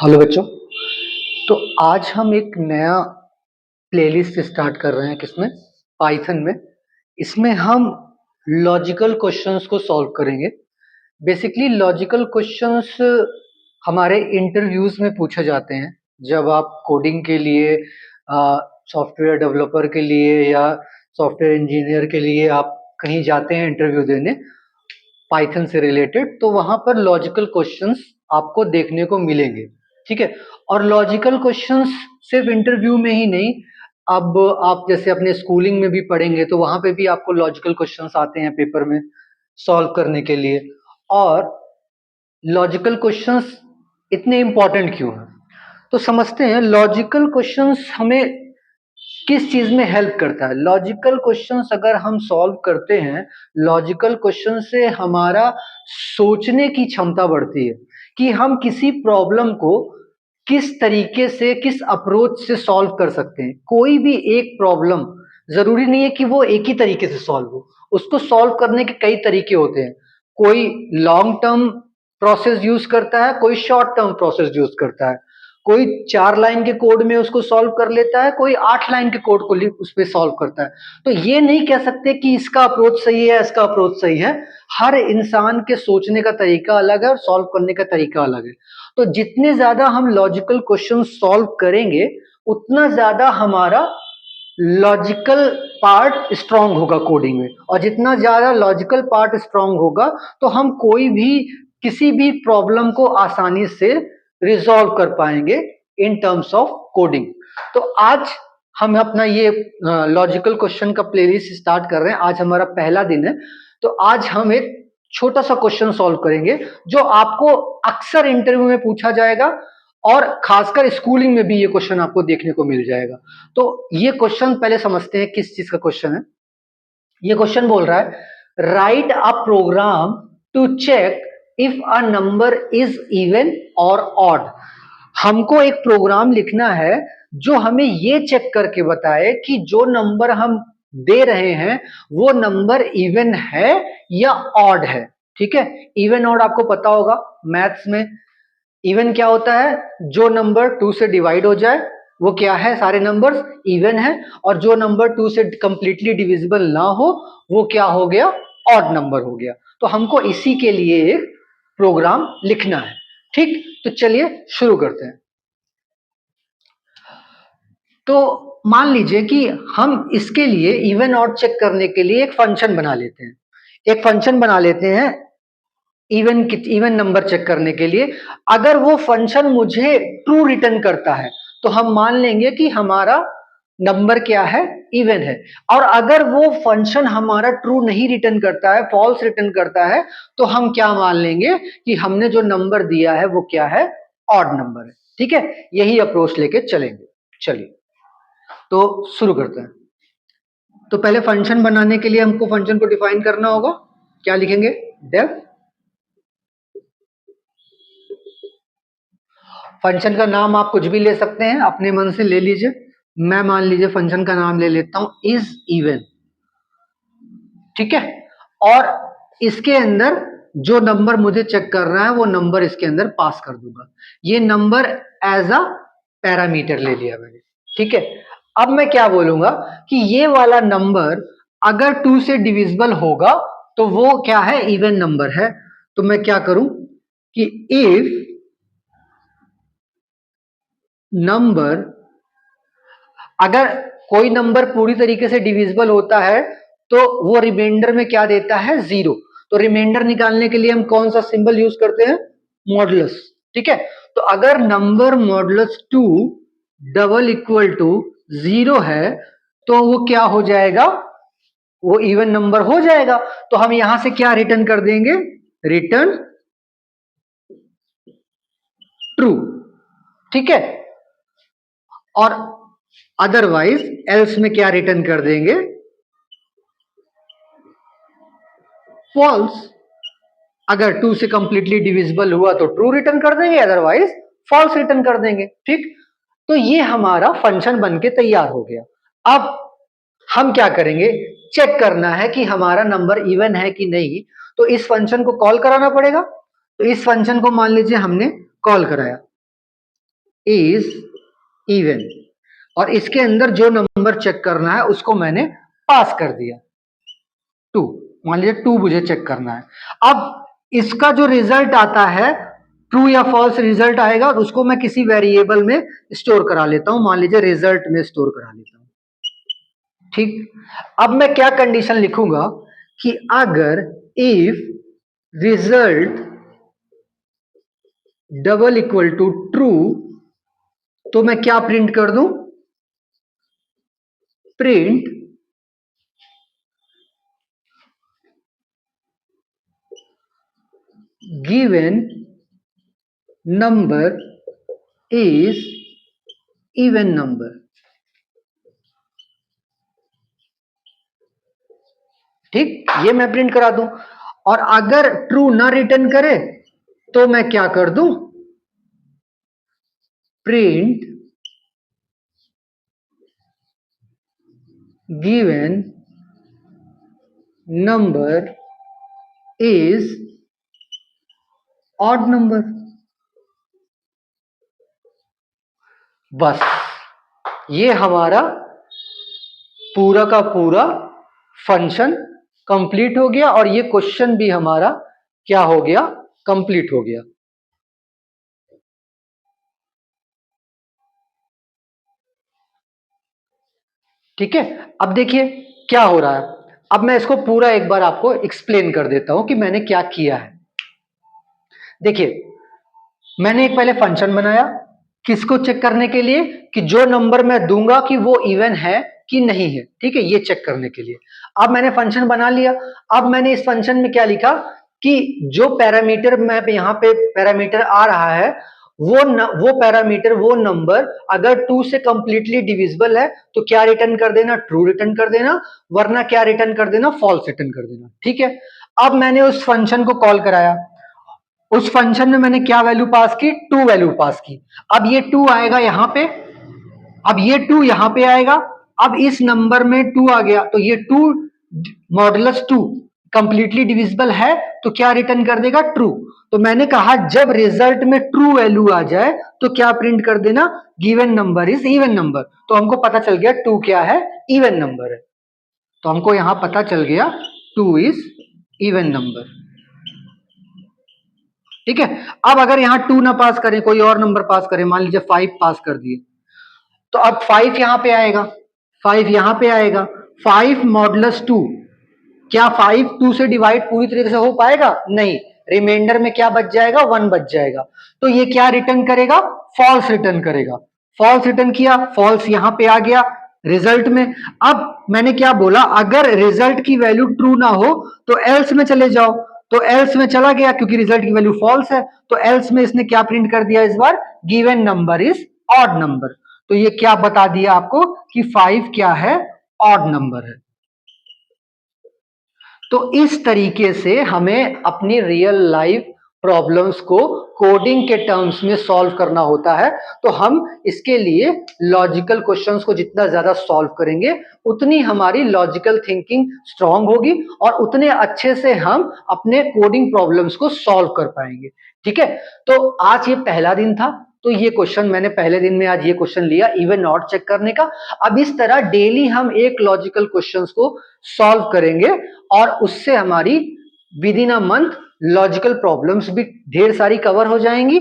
Hello बच्चों। तो आज हम एक नया प्लेलिस्ट स्टार्ट कर रहे हैं। किसमें? पाइथन में। इसमें हम लॉजिकल क्वेश्चंस को सॉल्व करेंगे। बेसिकली लॉजिकल क्वेश्चंस हमारे इंटरव्यूज में पूछे जाते हैं। जब आप कोडिंग के लिए, सॉफ्टवेयर डेवलपर के लिए या सॉफ्टवेयर इंजीनियर के लिए आप कहीं जाते हैं इंटरव्यू देने पाइथन से रिलेटेड, तो वहां पर लॉजिकल क्वेश्चंस आपको देखने को मिलेंगे। ठीक है। और लॉजिकल क्वेश्चंस सिर्फ इंटरव्यू में ही नहीं, अब आप जैसे अपने स्कूलिंग में भी पढ़ेंगे तो वहां पे भी आपको लॉजिकल क्वेश्चंस आते हैं पेपर में सॉल्व करने के लिए। और लॉजिकल क्वेश्चंस इतने इंपॉर्टेंट क्यों हैं, तो समझते हैं लॉजिकल क्वेश्चंस हमें किस चीज में हेल्प करता है। लॉजिकल क्वेश्चंस अगर हम सॉल्व करते हैं, लॉजिकल क्वेश्चन से हमारा सोचने की क्षमता बढ़ती है कि हम किसी प्रॉब्लम को किस तरीके से, किस अप्रोच से सॉल्व कर सकते हैं। कोई भी एक प्रॉब्लम जरूरी नहीं है कि वो एक ही तरीके से सॉल्व हो, उसको सॉल्व करने के कई तरीके होते हैं। कोई लॉन्ग टर्म प्रोसेस यूज करता है, कोई शॉर्ट टर्म प्रोसेस यूज करता है, कोई 4 लाइन के कोड में उसको सॉल्व कर लेता है, कोई 8 लाइन के कोड को उस पर सॉल्व करता है। तो ये नहीं कह सकते कि इसका अप्रोच सही है, इसका अप्रोच सही है। हर इंसान के सोचने का तरीका अलग है और सॉल्व करने का तरीका अलग है। तो जितने ज्यादा हम लॉजिकल क्वेश्चन सॉल्व करेंगे, उतना ज्यादा हमारा लॉजिकल पार्ट स्ट्रांग होगा कोडिंग में। और जितना ज्यादा लॉजिकल पार्ट स्ट्रांग होगा, तो हम कोई भी किसी भी प्रॉब्लम को आसानी से रिजॉल्व कर पाएंगे इन टर्म्स ऑफ कोडिंग। तो आज हम अपना ये लॉजिकल क्वेश्चन का प्लेलिस्ट स्टार्ट कर रहे हैं। आज हमारा पहला दिन है। तो आज हम एक छोटा सा क्वेश्चन सॉल्व करेंगे जो आपको अक्सर इंटरव्यू में पूछा जाएगा, और खासकर स्कूलिंग में भी ये क्वेश्चन आपको देखने को मिल जाएगा। तो ये क्वेश्चन पहले समझते हैं किस चीज का क्वेश्चन है। ये क्वेश्चन बोल रहा है right a program to check if a number is even और ऑड। हमको एक प्रोग्राम लिखना है जो हमें ये चेक करके बताए कि जो नंबर हम दे रहे हैं वो नंबर इवन है या ऑड है। ठीक है। इवन ऑड आपको पता होगा मैथ्स में। इवन क्या होता है? जो नंबर 2 से डिवाइड हो जाए वो क्या है? सारे नंबर्स इवन है। और जो नंबर 2 से कंप्लीटली डिविजिबल ना हो वो क्या हो गया? ऑड नंबर हो गया। तो हमको इसी के लिए एक प्रोग्राम लिखना है। ठीक, तो चलिए शुरू करते हैं। तो मान लीजिए कि हम इसके लिए इवन ऑड चेक करने के लिए एक फंक्शन बना लेते हैं। एक फंक्शन बना लेते हैं इवन नंबर चेक करने के लिए। अगर वो फंक्शन मुझे ट्रू रिटर्न करता है तो हम मान लेंगे कि हमारा नंबर क्या है? इवन है। और अगर वो फंक्शन हमारा ट्रू नहीं रिटर्न करता है, फॉल्स रिटर्न करता है, तो हम क्या मान लेंगे कि हमने जो नंबर दिया है वो क्या है? ऑड नंबर है। ठीक है। यही अप्रोच लेके चलेंगे। चलिए तो शुरू करते हैं। तो पहले फंक्शन बनाने के लिए हमको फंक्शन को डिफाइन करना होगा। क्या लिखेंगे? डेफ। फंक्शन का नाम आप कुछ भी ले सकते हैं, अपने मन से ले लीजिए। मैं मान लीजिए फंक्शन का नाम ले लेता हूं इज इवन। ठीक है। और इसके अंदर जो नंबर मुझे चेक करना है वो नंबर इसके अंदर पास कर दूंगा। ये नंबर एज अ पैरामीटर ले लिया मैंने। ठीक है। अब मैं क्या बोलूंगा कि ये वाला नंबर अगर 2 से डिविजिबल होगा तो वो क्या है? इवन नंबर है। तो मैं क्या करूं कि इफ नंबर, अगर कोई नंबर पूरी तरीके से डिविजिबल होता है तो वो रिमाइंडर में क्या देता है? 0। तो रिमाइंडर निकालने के लिए हम कौन सा सिंबल यूज करते हैं? मॉडुलस। ठीक है। तो अगर number modulus 2 double equal to 0 है तो वो क्या हो जाएगा? वो इवन नंबर हो जाएगा। तो हम यहां से क्या रिटर्न कर देंगे? Return true. ठीक है। और अदरवाइज एल्स में क्या रिटर्न कर देंगे? फॉल्स। अगर 2 से कंप्लीटली डिविजिबल हुआ तो ट्रू रिटर्न कर देंगे, अदरवाइज फॉल्स रिटर्न कर देंगे। ठीक। तो ये हमारा फंक्शन बनके तैयार हो गया। अब हम क्या करेंगे? चेक करना है कि हमारा नंबर इवन है कि नहीं। तो इस फंक्शन को कॉल कराना पड़ेगा। तो इस फंक्शन को मान लीजिए हमने कॉल कराया। इज इवन, और इसके अंदर जो नंबर चेक करना है उसको मैंने पास कर दिया 2, मान लीजिए 2 मुझे चेक करना है। अब इसका जो रिजल्ट आता है ट्रू या फॉल्स रिजल्ट आएगा और उसको मैं किसी वेरिएबल में स्टोर करा लेता हूं, मान लीजिए रिजल्ट में स्टोर करा लेता हूं। ठीक, अब मैं क्या कंडीशन लिखूंगा कि अगर if result double equal to true तो मैं क्या प्रिंट कर दूं, print given number is even number. ठीक, ये मैं प्रिंट करा दूं। और अगर ट्रू ना रिटर्न करे तो मैं क्या कर दूं, print given number is odd number. बस ये हमारा पूरा का पूरा फंक्शन कंप्लीट हो गया और ये क्वेश्चन भी हमारा क्या हो गया, कंप्लीट हो गया। ठीक है, अब देखिए क्या हो रहा है। अब मैं इसको पूरा एक बार आपको एक्सप्लेन कर देता हूं कि मैंने क्या किया है। देखिए, मैंने एक पहले फंक्शन बनाया, किसको चेक करने के लिए कि जो नंबर मैं दूंगा कि वो इवन है कि नहीं है। ठीक है, ये चेक करने के लिए। अब मैंने फंक्शन बना लिया। अब मैंने इस फंक्शन में क्या लिखा कि जो पैरामीटर मैं यहाँ पे पैरामीटर आ रहा है वो पैरामीटर वो नंबर अगर 2 से कंप्लीटली डिविजिबल है तो क्या रिटर्न कर देना, ट्रू रिटर्न कर देना, वरना क्या रिटर्न कर देना, फॉल्स रिटर्न कर देना। ठीक है, अब मैंने उस फंक्शन को कॉल कराया। उस फंक्शन में मैंने क्या वैल्यू पास की, 2 वैल्यू पास की। अब ये 2 आएगा यहां पे, अब ये 2 यहां पे आएगा। अब इस नंबर में 2 आ गया तो ये 2 मॉडुलस 2 कंप्लीटली डिविजिबल है तो क्या रिटर्न कर देगा, ट्रू। तो मैंने कहा जब रिजल्ट में ट्रू वैल्यू आ जाए तो क्या प्रिंट कर देना, given number is even number. तो हमको पता चल गया 2 क्या है, इवन नंबर है। तो हमको यहां पता चल गया 2 इज इवन नंबर। ठीक है, अब अगर यहां 2 ना पास करें, कोई और नंबर पास करें, मान लीजिए 5 पास कर दिए, तो अब 5 यहां पे आएगा, 5 यहां पे आएगा। 5 मॉडुलस 2, क्या 5 2 से डिवाइड पूरी तरीके से हो पाएगा, नहीं। रिमाइंडर में क्या बच जाएगा, 1 बच जाएगा। तो ये क्या रिटर्न करेगा, फॉल्स रिटर्न करेगा। फॉल्स रिटर्न किया, फॉल्स यहां पे आ गया रिजल्ट में। अब मैंने क्या बोला, अगर रिजल्ट की वैल्यू ट्रू ना हो तो एल्स में चले जाओ। तो एल्स में चला गया क्योंकि रिजल्ट की वैल्यू फॉल्स है। तो एल्स में इसने क्या प्रिंट कर दिया इस बार, given number is odd number. तो ये क्या बता दिया आपको कि 5 क्या है, ऑड नंबर है। तो इस तरीके से हमें अपनी रियल लाइफ प्रॉब्लम्स को कोडिंग के टर्म्स में सॉल्व करना होता है। तो हम इसके लिए लॉजिकल क्वेश्चंस को जितना ज्यादा सॉल्व करेंगे उतनी हमारी लॉजिकल थिंकिंग स्ट्रांग होगी और उतने अच्छे से हम अपने कोडिंग प्रॉब्लम्स को सॉल्व कर पाएंगे। ठीक है, तो आज ये पहला दिन था, तो ये क्वेश्चन मैंने पहले दिन में आज ये क्वेश्चन लिया इवन ऑड चेक करने का। अब इस तरह डेली हम एक लॉजिकल क्वेश्चंस को सॉल्व करेंगे और उससे हमारी with in a month logical problems भी ढेर सारी कवर हो जाएंगी,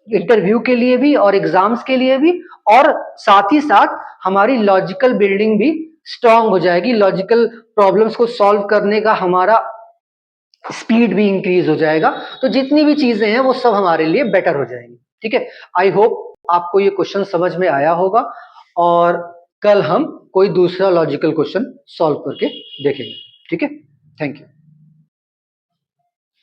इंटरव्यू के लिए भी और एग्जाम्स के लिए भी। और साथ ही साथ हमारी लॉजिकल बिल्डिंग भी स्ट्रांग हो जाएगी, लॉजिकल प्रॉब्लम्स को सॉल्व करने का हमारा स्पीड भी इंक्रीज हो जाएगा। तो जितनी भी चीजें हैं वो सब हमारे लिए बेटर हो जाएंगी। ठीक है, आई होप आपको ये क्वेश्चन समझ में आया होगा और कल हम कोई दूसरा लॉजिकल क्वेश्चन सॉल्व करके देखेंगे। ठीक है, थैंक यू।